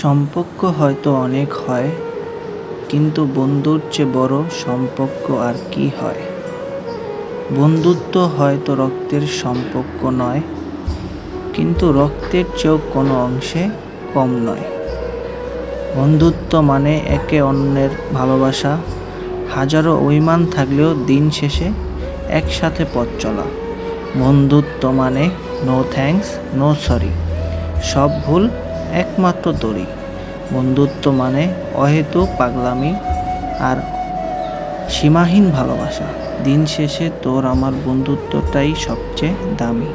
সম্পর্ক হয়তো অনেক হয়, কিন্তু বন্ধুর চেয়ে বড় সম্পর্ক আর কি হয়। বন্ধুত্ব হয়তো রক্তের সম্পর্ক নয়, কিন্তু রক্তের চেয়েও কোনো অংশে কম নয়। বন্ধুত্ব মানে একে অন্যের ভালোবাসা, হাজারো অভিমান থাকলেও দিন শেষে একসাথে পথ চলা। বন্ধুত্ব মানে নো থ্যাঙ্কস, নো সরি, সব ভুল একমাত্র দড়ি। বন্ধুত্ব মানে অহেতুক পাগলামি আর সীমাহীন ভালোবাসা। দিন শেষে তোর আমার বন্ধুত্বটাই সবচেয়ে দামি।